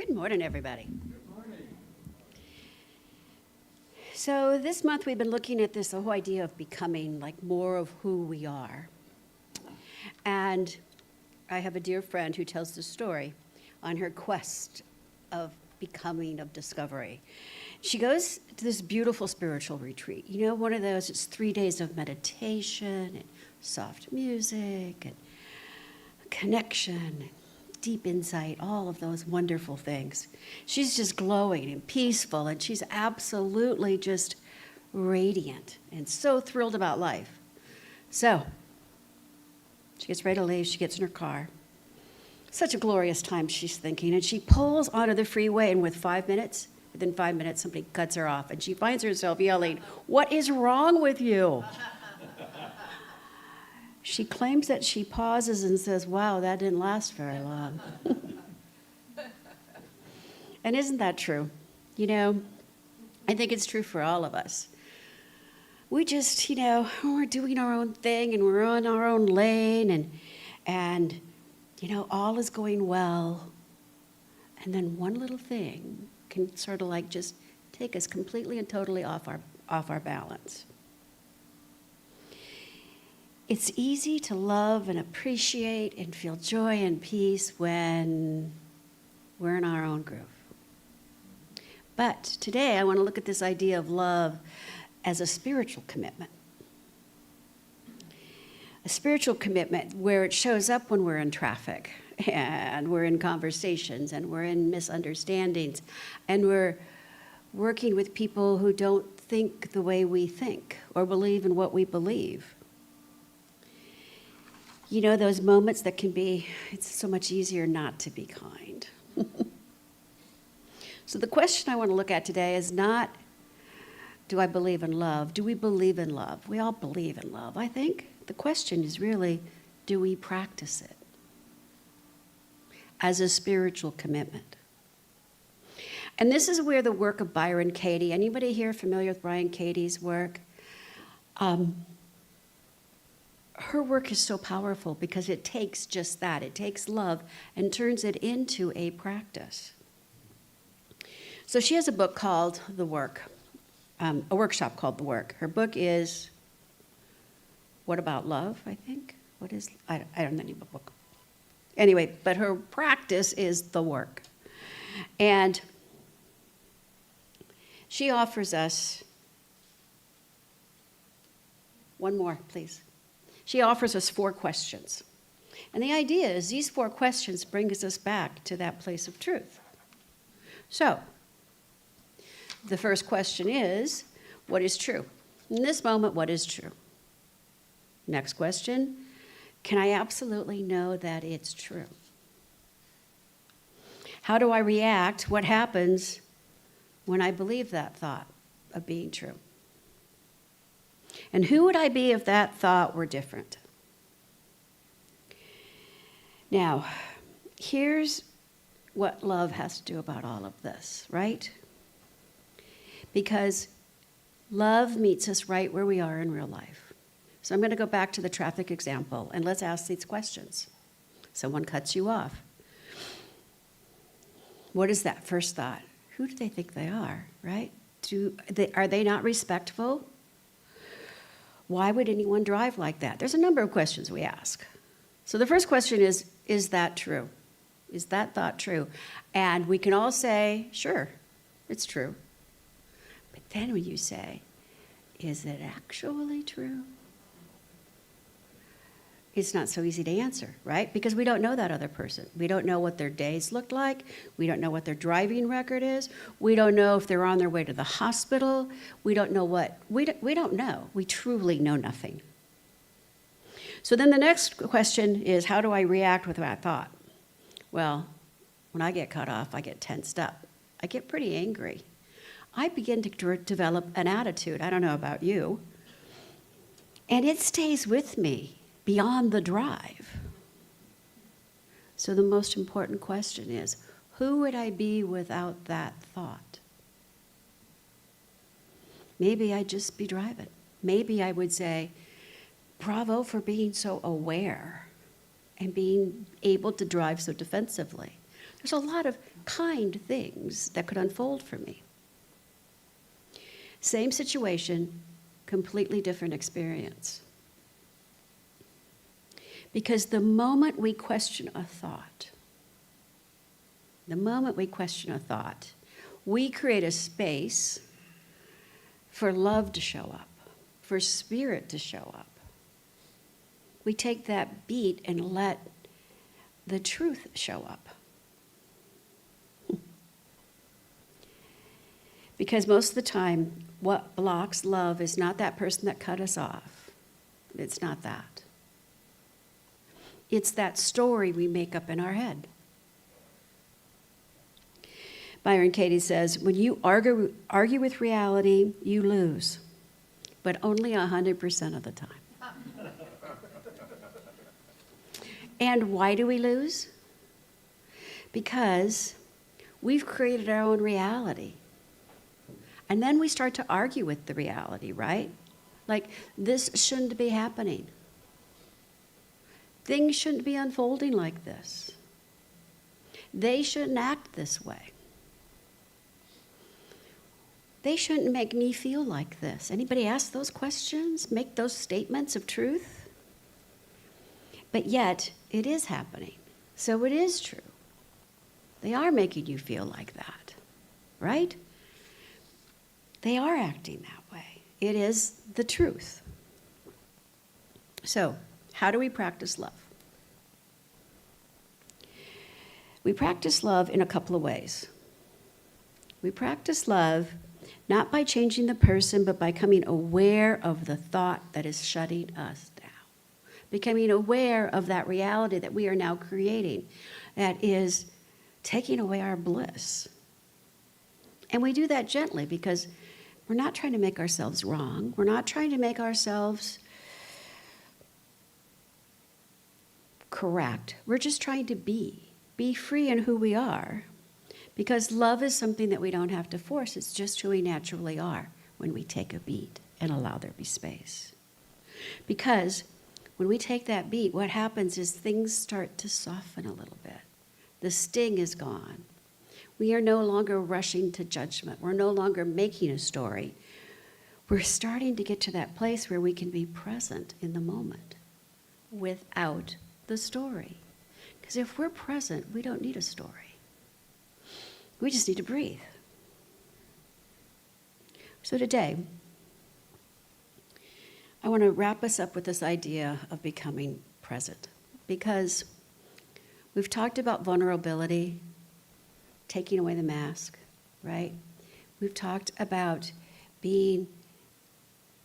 Good morning, everybody. So this month we've been looking at this whole idea of becoming like more of who we are. And I have a dear friend who tells the story on her quest of becoming, of discovery. She goes to this beautiful spiritual retreat. You know, one of those, it's 3 days of meditation and soft music and connection, deep insight, all of those wonderful things. She's just glowing and peaceful, and she's absolutely just radiant and so thrilled about life. So she gets ready to leave. She gets in her car. Such a glorious time, she's thinking, and she pulls onto the freeway, and within 5 minutes, somebody cuts her off, and she finds herself yelling, "What is wrong with you?" She claims that she pauses and says, "Wow, that didn't last very long." And isn't that true? You know, I think it's true for all of us. We just, we're doing our own thing and we're on our own lane and all is going well. And then one little thing can sort of like just take us completely and totally off our balance. It's easy to love and appreciate and feel joy and peace when we're in our own groove. But today I want to look at this idea of love as a spiritual commitment. A spiritual commitment where it shows up when we're in traffic and we're in conversations and we're in misunderstandings and we're working with people who don't think the way we think or believe in what we believe. You know, those moments that can be, it's so much easier not to be kind. So the question I want to look at today is not, do I believe in love? Do we believe in love? We all believe in love, I think. The question is really, do we practice it as a spiritual commitment? And this is where the work of Byron Katie, anybody here familiar with Byron Katie's work? Her work is so powerful because it takes just that. It takes love and turns it into a practice. So she has a book called The Work, a workshop called The Work. Her book is What About Love, I think? I don't know any book. Anyway, but her practice is The Work. And she offers us, one more, please. She offers us 4 questions. And the idea is these 4 questions bring us back to that place of truth. So, the first question is, what is true? In this moment, what is true? Next question, can I absolutely know that it's true? How do I react? What happens when I believe that thought of being true? And who would I be if that thought were different? Now, here's what love has to do about all of this, right? Because love meets us right where we are in real life. So I'm going to go back to the traffic example, and let's ask these questions. Someone cuts you off. What is that first thought? Who do they think they are, right? Are they not respectful? Why would anyone drive like that? There's a number of questions we ask. So the first question is that true? Is that thought true? And we can all say, sure, it's true. But then when you say, is it actually true? It's not so easy to answer, right? Because we don't know that other person. We don't know what their days looked like. We don't know what their driving record is. We don't know if they're on their way to the hospital. We don't know we don't know. We truly know nothing. So then the next question is, how do I react with that thought? Well, when I get cut off, I get tensed up. I get pretty angry. I begin to develop an attitude. I don't know about you. And it stays with me beyond the drive. So the most important question is, who would I be without that thought? Maybe I'd just be driving. Maybe I would say, bravo for being so aware and being able to drive so defensively. There's a lot of kind things that could unfold for me. Same situation, completely different experience. Because the moment we question a thought, we create a space for love to show up, for spirit to show up. We take that beat and let the truth show up. Because most of the time, what blocks love is not that person that cut us off. It's not that. It's that story we make up in our head. Byron Katie says, when you argue with reality, you lose, but only 100% of the time. And why do we lose? Because we've created our own reality. And then we start to argue with the reality, right? Like, this shouldn't be happening. Things shouldn't be unfolding like this. They shouldn't act this way. They shouldn't make me feel like this. Anybody ask those questions? Make those statements of truth? But yet, it is happening. So it is true. They are making you feel like that, right? They are acting that way. It is the truth. So, how do we practice love? We practice love in a couple of ways. We practice love not by changing the person, but by becoming aware of the thought that is shutting us down. Becoming aware of that reality that we are now creating that is taking away our bliss. And we do that gently because we're not trying to make ourselves wrong. We're not trying to make ourselves correct. We're just trying to be free in who we are. Because love is something that we don't have to force. It's just who we naturally are when we take a beat and allow there be space. Because when we take that beat, what happens is things start to soften a little bit. The sting is gone. We are no longer rushing to judgment. We're no longer making a story. We're starting to get to that place where we can be present in the moment without the story. Because if we're present, we don't need a story. We just need to breathe. So today, I want to wrap us up with this idea of becoming present. Because we've talked about vulnerability, taking away the mask, right? We've talked about being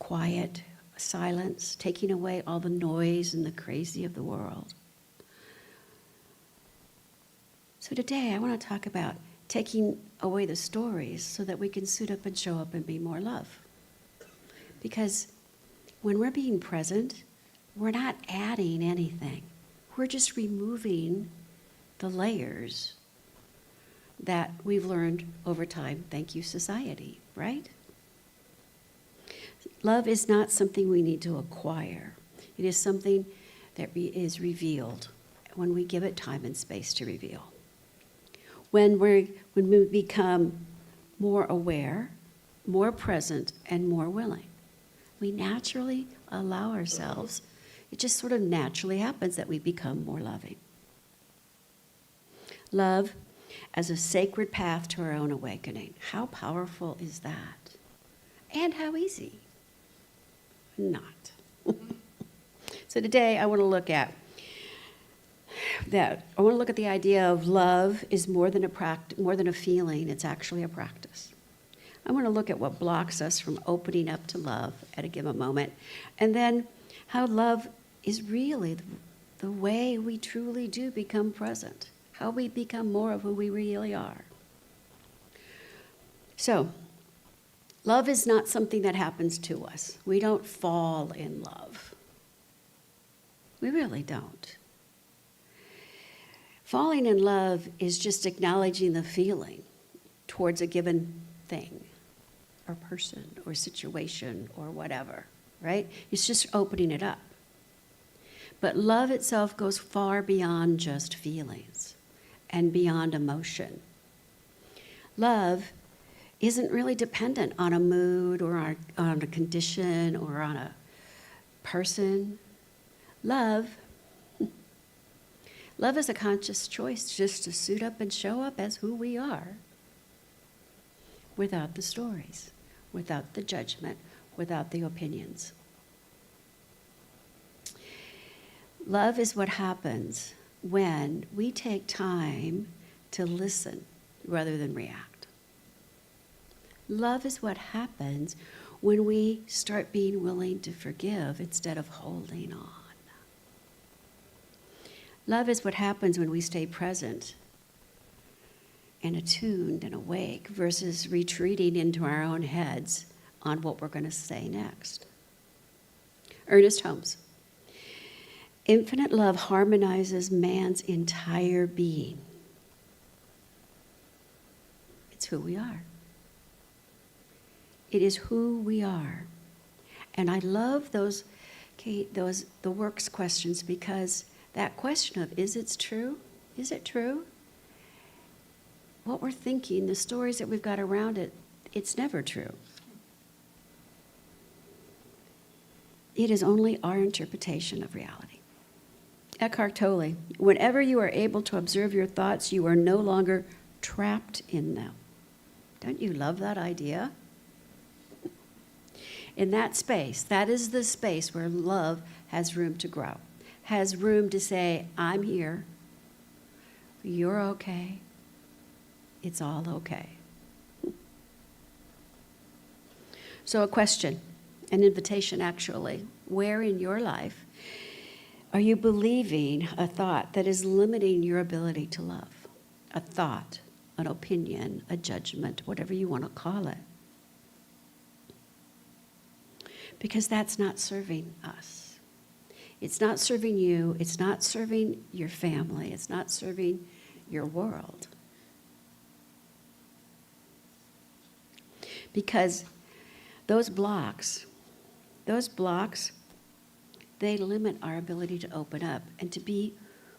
quiet, silence, taking away all the noise and the crazy of the world. So today, I want to talk about taking away the stories so that we can suit up and show up and be more love. Because when we're being present, we're not adding anything. We're just removing the layers that we've learned over time. Thank you, society, right? Love is not something we need to acquire. It is something that is revealed when we give it time and space to reveal. When we become more aware, more present, and more willing, we naturally allow ourselves, it just sort of naturally happens that we become more loving. Love as a sacred path to our own awakening. How powerful is that? And how easy? Not. So today I want to look at that. I want to look at the idea of love is more than a feeling. It's actually a practice. I want to look at what blocks us from opening up to love at a given moment, and then how love is really the way we truly do become present, how we become more of who we really are. So, love is not something that happens to us. We don't fall in love. We really don't. Falling in love is just acknowledging the feeling towards a given thing or person or situation or whatever, right? It's just opening it up. But love itself goes far beyond just feelings. and beyond emotion. Love isn't really dependent on a mood or on a condition or on a person. Love is a conscious choice just to suit up and show up as who we are, without the stories, without the judgment, without the opinions. Love is what happens when we take time to listen rather than react. Love is what happens when we start being willing to forgive instead of holding on. Love is what happens when we stay present and attuned and awake versus retreating into our own heads on what we're going to say next. Ernest Holmes. Infinite love harmonizes man's entire being. It's who we are. It is who we are. And I love those, Kate, the works questions, because that question of, is it true? Is it true? What we're thinking, the stories that we've got around it, it's never true. It is only our interpretation of reality. Eckhart Tolle, whenever you are able to observe your thoughts, you are no longer trapped in them. Don't you love that idea? In that space, that is the space where love has room to grow, has room to say, I'm here, you're okay, it's all okay. So a question, an invitation actually, where in your life are you believing a thought that is limiting your ability to love? A thought, an opinion, a judgment, whatever you want to call it. Because that's not serving us. It's not serving you. It's not serving your family. It's not serving your world. Because those blocks, they limit our ability to open up and to be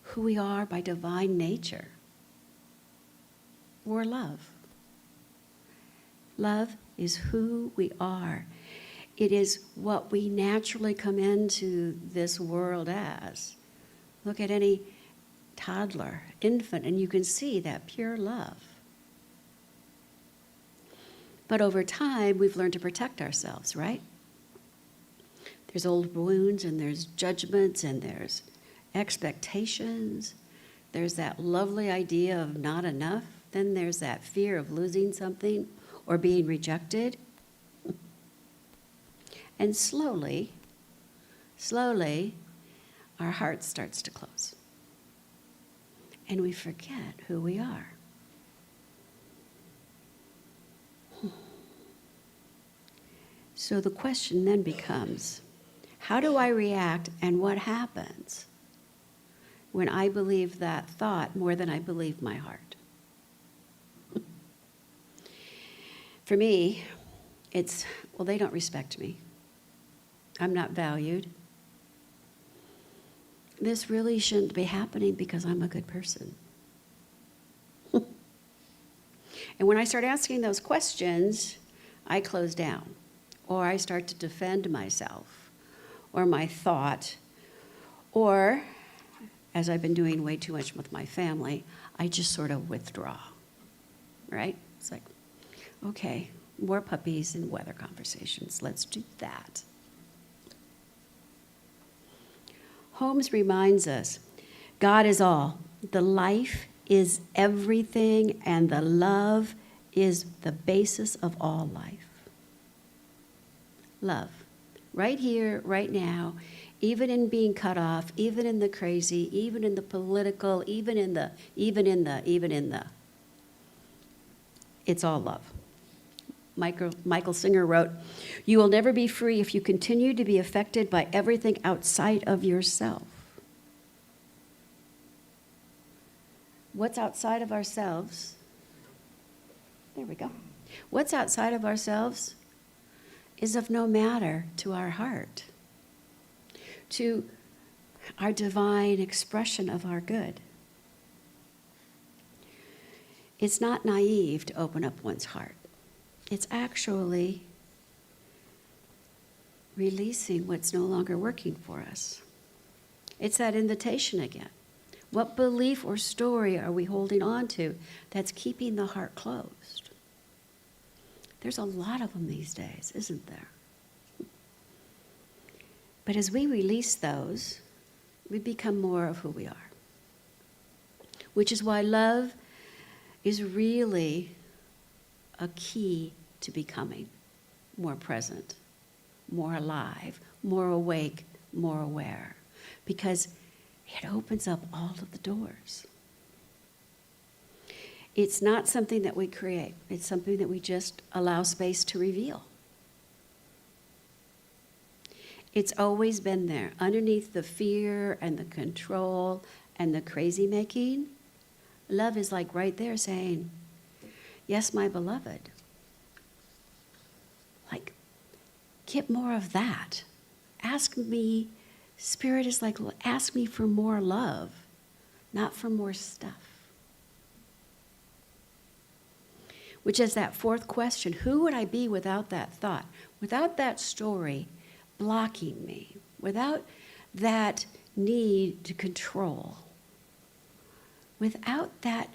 who we are by divine nature. We're love. Love is who we are. It is what we naturally come into this world as. Look at any toddler, infant, and you can see that pure love. But over time, we've learned to protect ourselves, right? There's old wounds, and there's judgments, and there's expectations. There's that lovely idea of not enough. Then there's that fear of losing something or being rejected. And slowly, our heart starts to close. And we forget who we are. So the question then becomes, how do I react and what happens when I believe that thought more than I believe my heart? For me, it's, well, they don't respect me. I'm not valued. This really shouldn't be happening because I'm a good person. And when I start asking those questions, I close down, or I start to defend myself, or my thought, or, as I've been doing way too much with my family, I just sort of withdraw, right? It's like, okay, more puppies and weather conversations, let's do that. Holmes reminds us, God is all. The life is everything, and the love is the basis of all life. Love. Right here, right now, even in being cut off, even in the crazy, even in the political, even in the, it's all love. Michael Singer wrote, "You will never be free if you continue to be affected by everything outside of yourself." What's outside of ourselves? There we go. What's outside of ourselves is of no matter to our heart, to our divine expression of our good. It's not naive to open up one's heart. It's actually releasing what's no longer working for us. It's that invitation again. What belief or story are we holding on to that's keeping the heart closed? There's a lot of them these days, isn't there? But as we release those, we become more of who we are. Which is why love is really a key to becoming more present, more alive, more awake, more aware. Because it opens up all of the doors. It's not something that we create. It's something that we just allow space to reveal. It's always been there. Underneath the fear and the control and the crazy making, love is like right there saying, yes, my beloved. Like, get more of that. Ask me, Spirit is like, ask me for more love, not for more stuff. Which is that fourth question, who would I be without that thought? Without that story blocking me, without that need to control, without that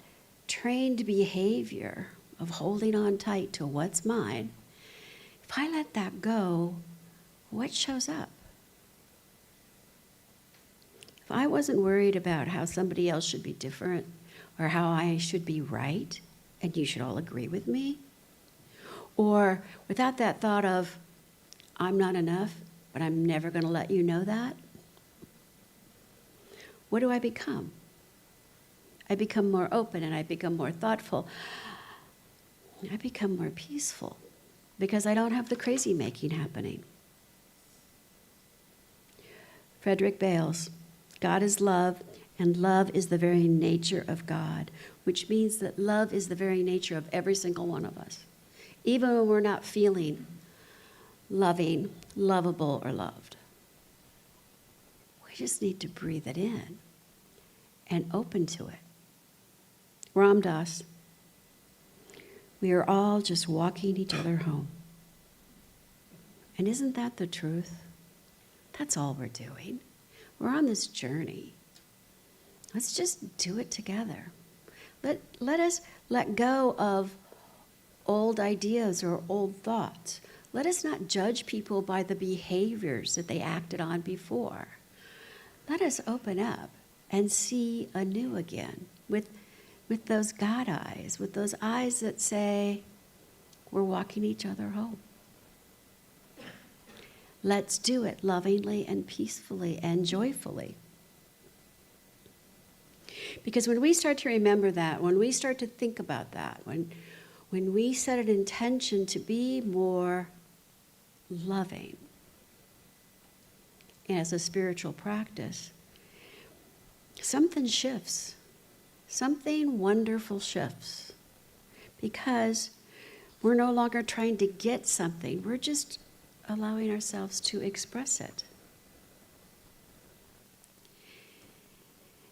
trained behavior of holding on tight to what's mine, if I let that go, what shows up? If I wasn't worried about how somebody else should be different or how I should be right, and you should all agree with me, or without that thought of, I'm not enough, but I'm never going to let you know that, what do I become? I become more open and I become more thoughtful. I become more peaceful because I don't have the crazy making happening. Frederick Bales, God is love, and love is the very nature of God, which means that love is the very nature of every single one of us. Even when we're not feeling loving, lovable, or loved. We just need to breathe it in and open to it. Ram Dass, we are all just walking each other home. And isn't that the truth? That's all we're doing. We're on this journey. Let's just do it together. Let us let go of old ideas or old thoughts. Let us not judge people by the behaviors that they acted on before. Let us open up and see anew again with those God eyes, with those eyes that say, we're walking each other home. Let's do it lovingly and peacefully and joyfully. Because when we start to remember that, when we start to think about that, when we set an intention to be more loving as a spiritual practice, something shifts. Something wonderful shifts. Because we're no longer trying to get something. We're just allowing ourselves to express it.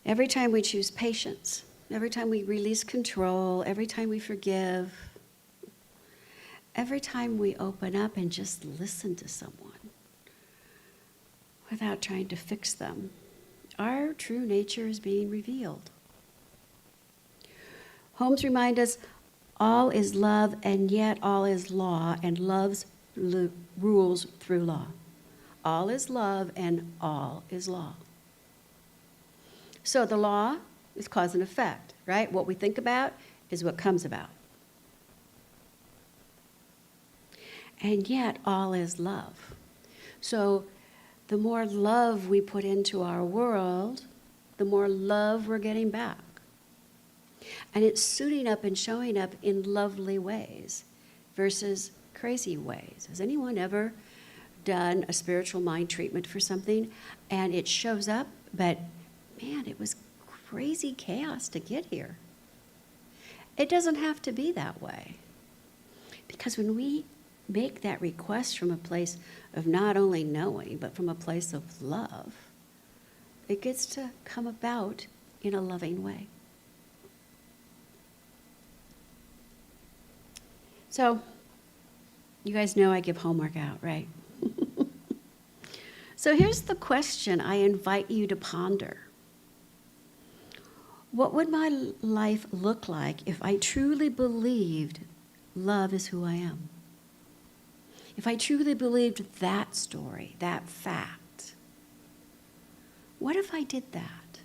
Every time we choose patience, every time we release control, every time we forgive, every time we open up and just listen to someone without trying to fix them, our true nature is being revealed. Holmes reminds us, all is love and yet all is law, and love's rules through law. All is love and all is law. So the law is cause and effect, right? What we think about is what comes about. And yet all is love. So the more love we put into our world, the more love we're getting back. And it's suiting up and showing up in lovely ways versus crazy ways. Has anyone ever done a spiritual mind treatment for something and it shows up, but man, it was crazy chaos to get here? It doesn't have to be that way. Because when we make that request from a place of not only knowing, but from a place of love, it gets to come about in a loving way. So, you guys know I give homework out, right? So here's the question I invite you to ponder. What would my life look like if I truly believed love is who I am? If I truly believed that story, that fact, what if I did that?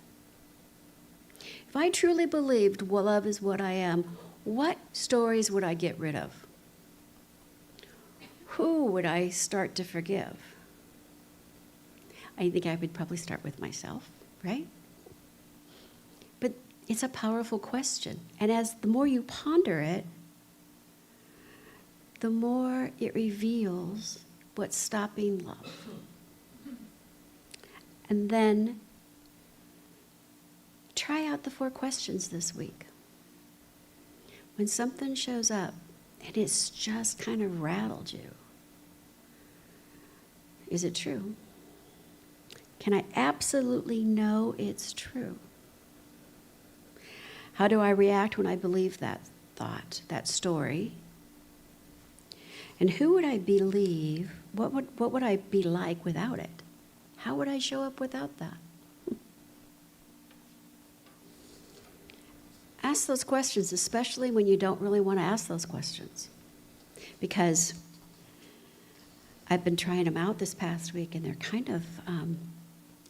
If I truly believed love is what I am, what stories would I get rid of? Who would I start to forgive? I think I would probably start with myself, right? But it's a powerful question. And as the more you ponder it, the more it reveals what's stopping love. And then try out the 4 questions this week. When something shows up and it's just kind of rattled you, is it true? Can I absolutely know it's true? How do I react when I believe that thought, that story? And who would I believe? What would I be like without it? How would I show up without that? Ask those questions, especially when you don't really want to ask those questions. Because I've been trying them out this past week, and they're kind of,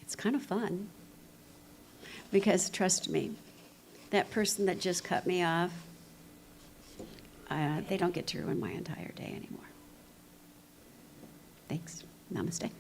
it's kind of fun. Because trust me, that person that just cut me off, they don't get to ruin my entire day anymore. Thanks. Namaste.